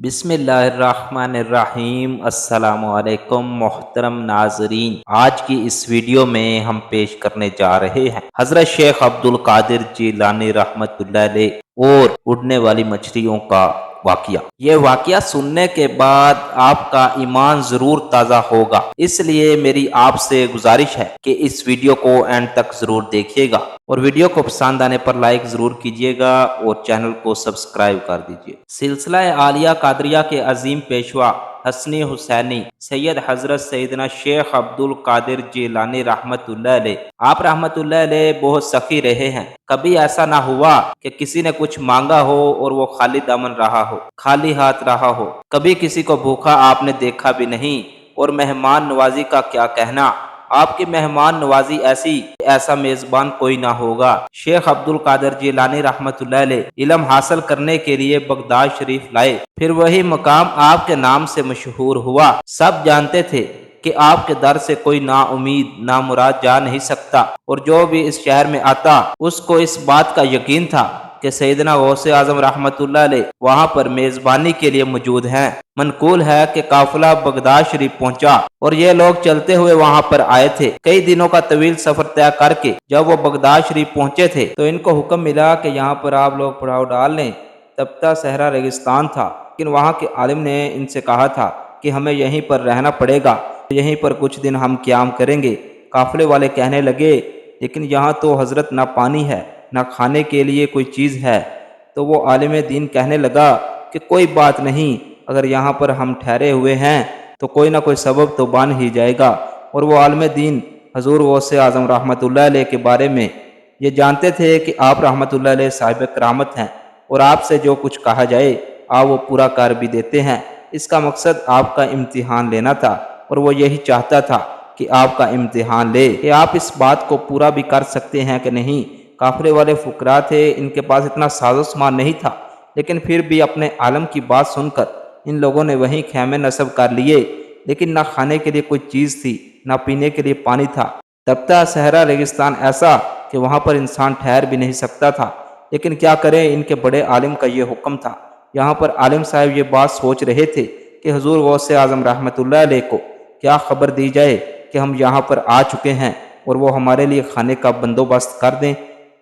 بسم اللہ الرحمن الرحیم۔ السلام علیکم محترم ناظرین، آج کی اس ویڈیو میں ہم پیش کرنے جا رہے ہیں حضرت شیخ عبد القادر جیلانی رحمۃ اللہ علیہ اور اڑنے والی مچھلیوں کا واقعہ۔ یہ واقعہ سننے کے بعد آپ کا ایمان ضرور تازہ ہوگا، اس لیے میری آپ سے گزارش ہے کہ اس ویڈیو کو اینڈ تک ضرور دیکھیے گا اور ویڈیو کو پسند آنے پر لائک ضرور کیجیے گا اور چینل کو سبسکرائب کر دیجیے۔ سلسلہ عالیہ قادریہ کے عظیم پیشوا حسنی حسینی سید حضرت سیدنا شیخ عبد القادر جیلانی رحمت اللہ علیہ، آپ رحمت اللہ علیہ بہت سخی رہے ہیں۔ کبھی ایسا نہ ہوا کہ کسی نے کچھ مانگا ہو اور وہ خالی دامن رہا ہو، خالی ہاتھ رہا ہو۔ کبھی کسی کو بھوکا آپ نے دیکھا بھی نہیں۔ اور مہمان نوازی کا کیا کہنا، آپ کی مہمان نوازی ایسی کہ ایسا میزبان کوئی نہ ہوگا۔ شیخ عبد القادر جیلانی رحمت اللہ علیہ علم حاصل کرنے کے لیے بغداد شریف لائے، پھر وہی مقام آپ کے نام سے مشہور ہوا۔ سب جانتے تھے کہ آپ کے در سے کوئی نا امید نا مراد جا نہیں سکتا، اور جو بھی اس شہر میں آتا اس کو اس بات کا یقین تھا کہ سیدنا غوث اعظم رحمت اللہ علیہ وہاں پر میزبانی کے لیے موجود ہیں۔ منقول ہے کہ قافلہ بغداد شریف پہنچا اور یہ لوگ چلتے ہوئے وہاں پر آئے تھے۔ کئی دنوں کا طویل سفر طے کر کے جب وہ بغداد شریف پہنچے تھے تو ان کو حکم ملا کہ یہاں پر آپ لوگ پڑاؤ ڈال لیں۔ تبتا صحرا ریگستان تھا، لیکن وہاں کے عالم نے ان سے کہا تھا کہ ہمیں یہیں پر رہنا پڑے گا، یہیں پر کچھ دن ہم قیام کریں گے۔ قافلے والے کہنے لگے لیکن یہاں تو حضرت نہ پانی ہے نہ کھانے کے لیے کوئی چیز ہے۔ تو وہ عالم دین کہنے لگا کہ کوئی بات نہیں، اگر یہاں پر ہم ٹھہرے ہوئے ہیں تو کوئی نہ کوئی سبب تو بن ہی جائے گا۔ اور وہ عالم دین حضور غوث اعظم رحمت اللہ علیہ کے بارے میں یہ جانتے تھے کہ آپ رحمت اللہ علیہ صاحب کرامت ہیں اور آپ سے جو کچھ کہا جائے آپ وہ پورا کر بھی دیتے ہیں۔ اس کا مقصد آپ کا امتحان لینا تھا اور وہ یہی چاہتا تھا کہ آپ کا امتحان لے کہ آپ اس بات کو پورا بھی کر سکتے ہیں کہ نہیں۔ قافلے والے فقراء تھے، ان کے پاس اتنا ساز و سامان نہیں تھا، لیکن پھر بھی اپنے عالم کی بات سن کر ان لوگوں نے وہیں خیمے نصب کر لیے، لیکن نہ کھانے کے لیے کوئی چیز تھی نہ پینے کے لیے پانی تھا۔ تبتا صحرا ریگستان ایسا کہ وہاں پر انسان ٹھہر بھی نہیں سکتا تھا، لیکن کیا کریں، ان کے بڑے عالم کا یہ حکم تھا۔ یہاں پر عالم صاحب یہ بات سوچ رہے تھے کہ حضور غوث اعظم رحمت اللہ علیہ کو کیا خبر دی جائے کہ ہم یہاں پر آ چکے ہیں اور وہ ہمارے لیے کھانے کا بندوبست کر دیں۔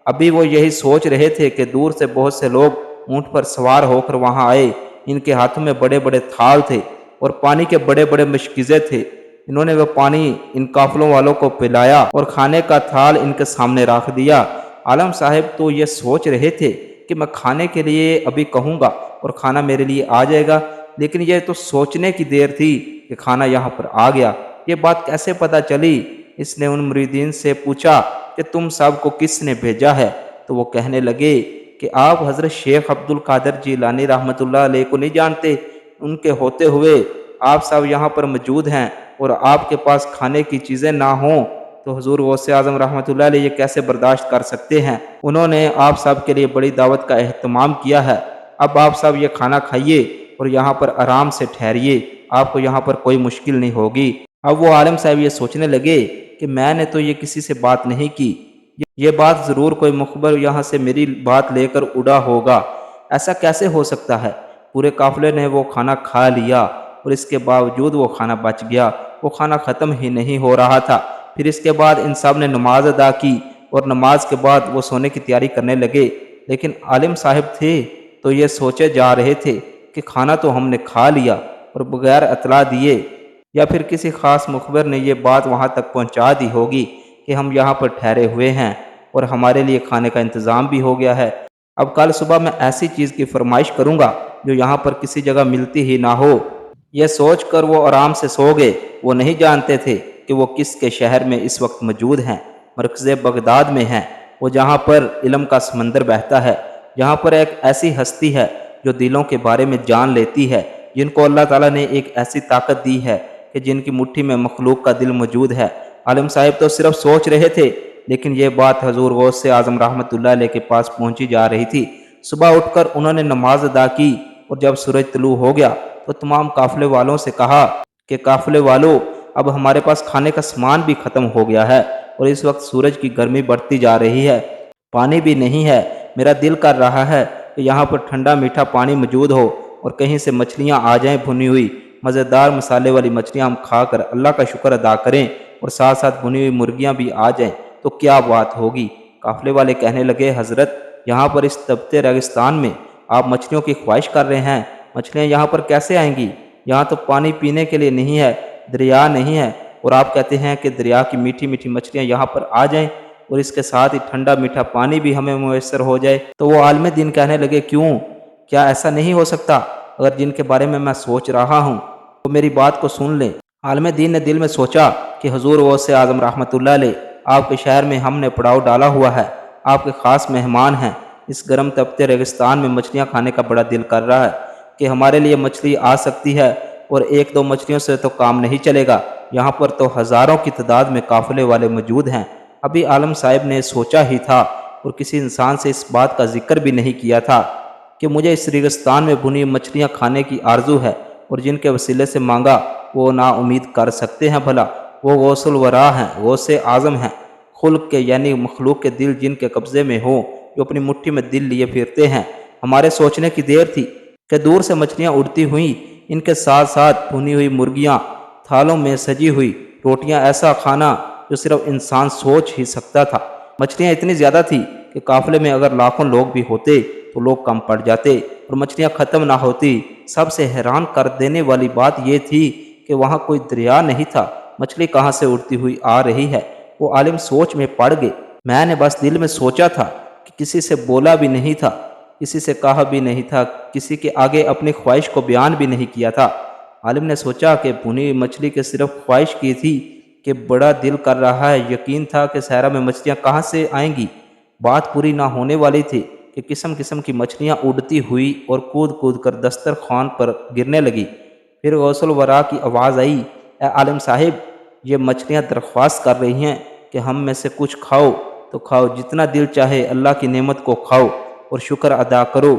ابھی وہ یہی سوچ رہے تھے کہ دور سے بہت سے لوگ اونٹ پر سوار ہو کر وہاں آئے۔ ان کے ہاتھوں میں بڑے بڑے تھال تھے اور پانی کے بڑے بڑے مشکیزیں تھے۔ انہوں نے وہ پانی ان قافلوں والوں کو پلایا اور کھانے کا تھال ان کے سامنے رکھ دیا۔ عالم صاحب تو یہ سوچ رہے تھے کہ میں کھانے کے لیے ابھی کہوں گا اور کھانا میرے لیے آ جائے گا، لیکن یہ تو سوچنے کی دیر تھی کہ کھانا یہاں پر آ گیا۔ یہ بات کیسے پتہ چلی؟ اس نے ان مریدین سے پوچھا کہ تم سب کو کس نے بھیجا ہے؟ تو وہ کہنے لگے کہ آپ حضرت شیخ عبد القادر جیلانی رحمت اللہ علیہ کو نہیں جانتے؟ ان کے ہوتے ہوئے آپ سب یہاں پر موجود ہیں اور آپ کے پاس کھانے کی چیزیں نہ ہوں تو حضور غوث اعظم رحمت اللہ علیہ یہ کیسے برداشت کر سکتے ہیں؟ انہوں نے آپ سب کے لیے بڑی دعوت کا اہتمام کیا ہے۔ اب آپ سب یہ کھانا کھائیے اور یہاں پر آرام سے ٹھہریے، آپ کو یہاں پر کوئی مشکل نہیں ہوگی۔ اب وہ عالم صاحب یہ سوچنے لگے کہ میں نے تو یہ کسی سے بات نہیں کی، یہ بات ضرور کوئی مخبر یہاں سے میری بات لے کر اڑا ہوگا۔ ایسا کیسے ہو سکتا ہے؟ پورے قافلے نے وہ کھانا کھا لیا اور اس کے باوجود وہ کھانا بچ گیا، وہ کھانا ختم ہی نہیں ہو رہا تھا۔ پھر اس کے بعد ان سب نے نماز ادا کی اور نماز کے بعد وہ سونے کی تیاری کرنے لگے، لیکن عالم صاحب تھے تو یہ سوچے جا رہے تھے کہ کھانا تو ہم نے کھا لیا اور بغیر اطلاع دیے یا پھر کسی خاص مخبر نے یہ بات وہاں تک پہنچا دی ہوگی کہ ہم یہاں پر ٹھہرے ہوئے ہیں اور ہمارے لیے کھانے کا انتظام بھی ہو گیا ہے۔ اب کل صبح میں ایسی چیز کی فرمائش کروں گا جو یہاں پر کسی جگہ ملتی ہی نہ ہو۔ یہ سوچ کر وہ آرام سے سو گئے۔ وہ نہیں جانتے تھے کہ وہ کس کے شہر میں اس وقت موجود ہیں، مرکز بغداد میں ہیں، وہ جہاں پر علم کا سمندر بہتا ہے، جہاں پر ایک ایسی ہستی ہے جو دلوں کے بارے میں جان لیتی ہے، جن کو اللہ تعالیٰ نے ایک ایسی طاقت دی ہے کہ جن کی مٹھی میں مخلوق کا دل موجود ہے۔ عالم صاحب تو صرف سوچ رہے تھے، لیکن یہ بات حضور غوث اعظم رحمت اللہ علیہ کے پاس پہنچی جا رہی تھی۔ صبح اٹھ کر انہوں نے نماز ادا کی اور جب سورج طلوع ہو گیا تو تمام قافلے والوں سے کہا کہ قافلے والوں، اب ہمارے پاس کھانے کا سامان بھی ختم ہو گیا ہے اور اس وقت سورج کی گرمی بڑھتی جا رہی ہے، پانی بھی نہیں ہے۔ میرا دل کر رہا ہے کہ یہاں پر ٹھنڈا میٹھا پانی موجود ہو اور کہیں سے مچھلیاں آ جائیں بھنی ہوئی مزیدار مسالے والی مچھلیاں ہم کھا کر اللہ کا شکر ادا کریں اور ساتھ ساتھ بھنی ہوئی مرغیاں بھی آ جائیں تو کیا بات ہوگی۔ قافلے والے کہنے لگے حضرت یہاں پر اس تپتے ریگستان میں آپ مچھلیوں کی خواہش کر رہے ہیں، مچھلیاں یہاں پر کیسے آئیں گی؟ یہاں تو پانی پینے کے لیے نہیں ہے، دریا نہیں ہے، اور آپ کہتے ہیں کہ دریا کی میٹھی میٹھی مچھلیاں یہاں پر آ جائیں اور اس کے ساتھ ہی ٹھنڈا میٹھا پانی بھی ہمیں میسر ہو جائے۔ تو وہ عالم دین کہنے لگے کیوں، کیا ایسا نہیں ہو سکتا؟ اگر جن کے بارے میں سوچ رہا ہوں تو میری بات کو سن لیں۔ عالم دین نے دل میں سوچا کہ حضور غوث اعظم رحمۃ اللہ علیہ آپ کے شہر میں ہم نے پڑاؤ ڈالا ہوا ہے، آپ کے خاص مہمان ہیں، اس گرم تپتے ریگستان میں مچھلیاں کھانے کا بڑا دل کر رہا ہے کہ ہمارے لیے مچھلی آ سکتی ہے، اور ایک دو مچھلیوں سے تو کام نہیں چلے گا، یہاں پر تو ہزاروں کی تعداد میں قافلے والے موجود ہیں۔ ابھی عالم صاحب نے سوچا ہی تھا اور کسی انسان سے اس بات کا ذکر بھی نہیں کیا تھا کہ مجھے اس ریگستان میں بھنی مچھلیاں کھانے کی آرزو ہے، اور جن کے وسیلے سے مانگا وہ نا امید کر سکتے ہیں بھلا؟ وہ غوث الورا ہیں، غوث اعظم ہیں، خلق کے یعنی مخلوق کے دل جن کے قبضے میں ہوں، جو اپنی مٹھی میں دل لیے پھرتے ہیں۔ ہمارے سوچنے کی دیر تھی کہ دور سے مچھلیاں اڑتی ہوئیں، ان کے ساتھ ساتھ بھنی ہوئی مرغیاں، تھالوں میں سجی ہوئی روٹیاں، ایسا کھانا جو صرف انسان سوچ ہی سکتا تھا۔ مچھلیاں اتنی زیادہ تھی کہ قافلے میں اگر لاکھوں لوگ بھی ہوتے تو لوگ کم پڑ جاتے اور مچھلیاں ختم نہ ہوتی۔ سب سے حیران کر دینے والی بات یہ تھی کہ وہاں کوئی دریا نہیں تھا، مچھلی کہاں سے اڑتی ہوئی آ رہی ہے؟ وہ عالم سوچ میں پڑ گئے۔ میں نے بس دل میں سوچا تھا کہ کسی سے بولا بھی نہیں تھا، کسی سے کہا بھی نہیں تھا، کسی کے آگے اپنی خواہش کو بیان بھی نہیں کیا تھا۔ عالم نے سوچا کہ بھنی مچھلی کے صرف خواہش کی تھی کہ بڑا دل کر رہا ہے، یقین تھا کہ صحرا میں مچھلیاں کہاں سے آئیں گی۔ بات پوری نہ ہونے والی تھی کہ قسم قسم کی مچھلیاں اڑتی ہوئی اور کود کود کر دسترخوان پر گرنے لگی۔ پھر غوث الورا کی آواز آئی، اے عالم صاحب، یہ مچھلیاں درخواست کر رہی ہیں کہ ہم میں سے کچھ کھاؤ تو کھاؤ، جتنا دل چاہے اللہ کی نعمت کو کھاؤ اور شکر ادا کرو،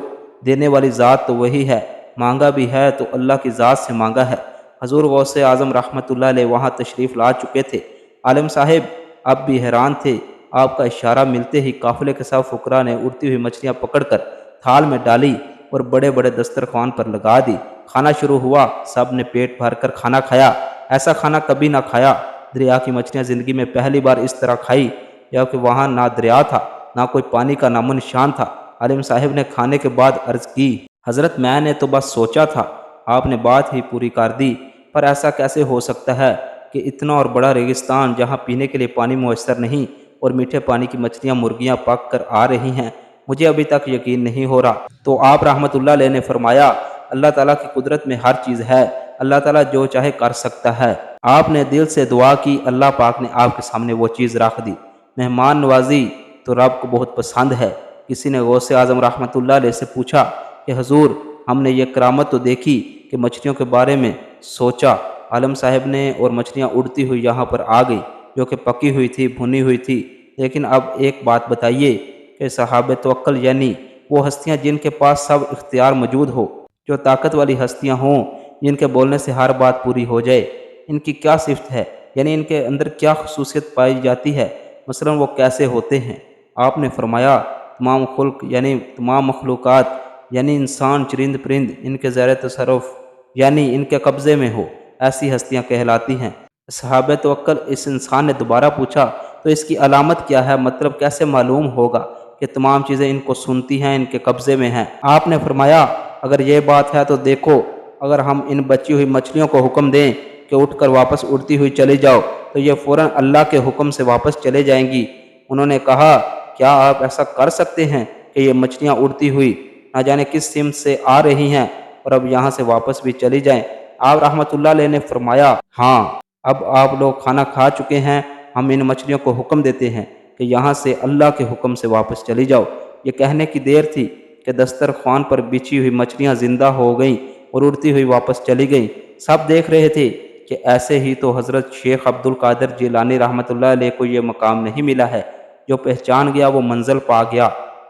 دینے والی ذات تو وہی ہے، مانگا بھی ہے تو اللہ کی ذات سے مانگا ہے۔ حضور غوث اعظم رحمۃ اللہ علیہ وہاں تشریف لا چکے تھے۔ عالم صاحب اب بھی حیران تھے۔ آپ کا اشارہ ملتے ہی قافلے کے سب فقراء نے اڑتی ہوئی مچھلیاں پکڑ کر تھال میں ڈالی اور بڑے بڑے دسترخوان پر لگا دی۔ کھانا شروع ہوا، سب نے پیٹ بھر کر کھانا کھایا، ایسا کھانا کبھی نہ کھایا۔ دریا کی مچھلیاں زندگی میں پہلی بار اس طرح کھائی، جبکہ وہاں نہ دریا تھا، نہ کوئی پانی کا نام و نشان تھا۔ عالم صاحب نے کھانے کے بعد عرض کی، حضرت میں نے تو بس سوچا تھا، آپ نے بات ہی پوری کر دی، پر ایسا کیسے ہو سکتا ہے کہ اتنا اور بڑا ریگستان جہاں پینے کے لیے پانی میسر نہیں اور میٹھے پانی کی مچھلیاں مرغیاں پک کر آ رہی ہیں، مجھے ابھی تک یقین نہیں ہو رہا۔ تو آپ رحمت اللہ علیہ نے فرمایا، اللہ تعالیٰ کی قدرت میں ہر چیز ہے، اللہ تعالیٰ جو چاہے کر سکتا ہے۔ آپ نے دل سے دعا کی، اللہ پاک نے آپ کے سامنے وہ چیز رکھ دی۔ مہمان نوازی تو رب کو بہت پسند ہے۔ کسی نے غوث اعظم رحمت اللہ علیہ سے پوچھا کہ حضور ہم نے یہ کرامت تو دیکھی کہ مچھلیوں کے بارے میں سوچا، عالم صاحب نے، اور مچھلیاں اڑتی ہوئی یہاں پر آ گئی جو کہ پکی ہوئی تھی، بھنی ہوئی تھی، لیکن اب ایک بات بتائیے کہ صحابہ توکل یعنی وہ ہستیاں جن کے پاس سب اختیار موجود ہو، جو طاقت والی ہستیاں ہوں، جن کے بولنے سے ہر بات پوری ہو جائے، ان کی کیا صفت ہے؟ یعنی ان کے اندر کیا خصوصیت پائی جاتی ہے؟ مثلا وہ کیسے ہوتے ہیں؟ آپ نے فرمایا، تمام خلق یعنی تمام مخلوقات، یعنی انسان، چرند پرند، ان کے زیر تصرف یعنی ان کے قبضے میں ہو، ایسی ہستیاں کہلاتی ہیں۔ صحابہ توکل اس انسان نے دوبارہ پوچھا، تو اس کی علامت کیا ہے؟ مطلب کیسے معلوم ہوگا کہ تمام چیزیں ان کو سنتی ہیں، ان کے قبضے میں ہیں؟ آپ نے فرمایا، اگر یہ بات ہے تو دیکھو، اگر ہم ان بچی ہوئی مچھلیوں کو حکم دیں کہ اٹھ کر واپس اڑتی ہوئی چلی جاؤ تو یہ فوراً اللہ کے حکم سے واپس چلے جائیں گی۔ انہوں نے کہا، کیا آپ ایسا کر سکتے ہیں کہ یہ مچھلیاں اڑتی ہوئی نہ جانے کس سمت سے آ رہی ہیں اور اب یہاں سے واپس بھی چلی جائیں؟ آپ رحمت اللہ علیہ نے فرمایا، ہاں، اب آپ لوگ کھانا کھا چکے ہیں، ہم ان مچھلیوں کو حکم دیتے ہیں کہ یہاں سے اللہ کے حکم سے واپس چلی جاؤ۔ یہ کہنے کی دیر تھی کہ دسترخوان پر بچھی ہوئی مچھلیاں زندہ ہو گئیں اور اڑتی ہوئی واپس چلی گئیں۔ سب دیکھ رہے تھے کہ ایسے ہی تو حضرت شیخ عبد القادر جیلانی رحمت اللہ علیہ کو یہ مقام نہیں ملا ہے۔ جو پہچان گیا وہ منزل پا گیا،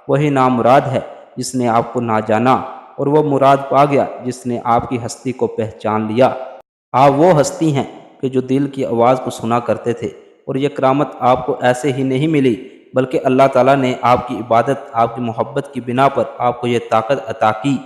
وہی نامراد ہے جس نے آپ کو نہ جانا، اور وہ مراد پا گیا جس نے آپ کی ہستی کو پہچان لیا۔ آپ وہ ہستی ہیں کہ جو دل کی آواز کو سنا کرتے تھے، اور یہ کرامت آپ کو ایسے ہی نہیں ملی، بلکہ اللہ تعالیٰ نے آپ کی عبادت، آپ کی محبت کی بنا پر آپ کو یہ طاقت عطا کی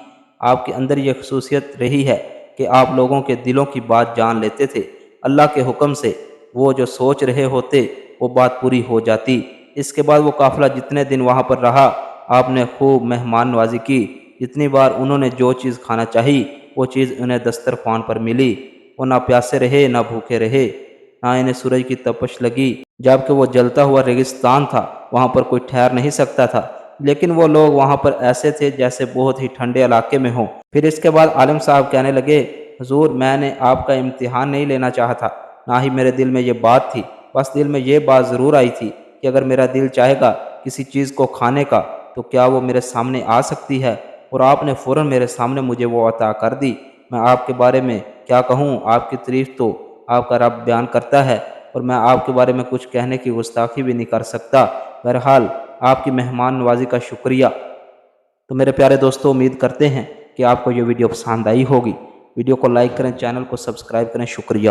آپ کے اندر یہ خصوصیت رہی ہے کہ آپ لوگوں کے دلوں کی بات جان لیتے تھے۔ اللہ کے حکم سے وہ جو سوچ رہے ہوتے وہ بات پوری ہو جاتی۔ اس کے بعد وہ قافلہ جتنے دن وہاں پر رہا آپ نے خوب مہمان نوازی کی۔ جتنی بار انہوں نے جو چیز کھانا چاہی وہ چیز انہیں دسترخوان پر ملی۔ وہ نہ پیاسے رہے نہ بھوکے رہے، نہ انہیں سورج کی تپش لگی، جبکہ وہ جلتا ہوا ریگستان تھا، وہاں پر کوئی ٹھہر نہیں سکتا تھا، لیکن وہ لوگ وہاں پر ایسے تھے جیسے بہت ہی ٹھنڈے علاقے میں ہوں۔ پھر اس کے بعد عالم صاحب کہنے لگے، حضور میں نے آپ کا امتحان نہیں لینا چاہا تھا، نہ ہی میرے دل میں یہ بات تھی، بس دل میں یہ بات ضرور آئی تھی کہ اگر میرا دل چاہے گا کسی چیز کو کھانے کا تو کیا وہ میرے سامنے آ سکتی ہے، اور آپ نے فوراً میرے سامنے مجھے وہ عطا کر دی۔ میں آپ کے بارے میں کیا کہوں، آپ کی تعریف تو آپ کا رب بیان کرتا ہے، اور میں آپ کے بارے میں کچھ کہنے کی گستاخی بھی نہیں کر سکتا۔ بہرحال آپ کی مہمان نوازی کا شکریہ۔ تو میرے پیارے دوستو، امید کرتے ہیں کہ آپ کو یہ ویڈیو پسند آئی ہوگی۔ ویڈیو کو لائک کریں، چینل کو سبسکرائب کریں۔ شکریہ۔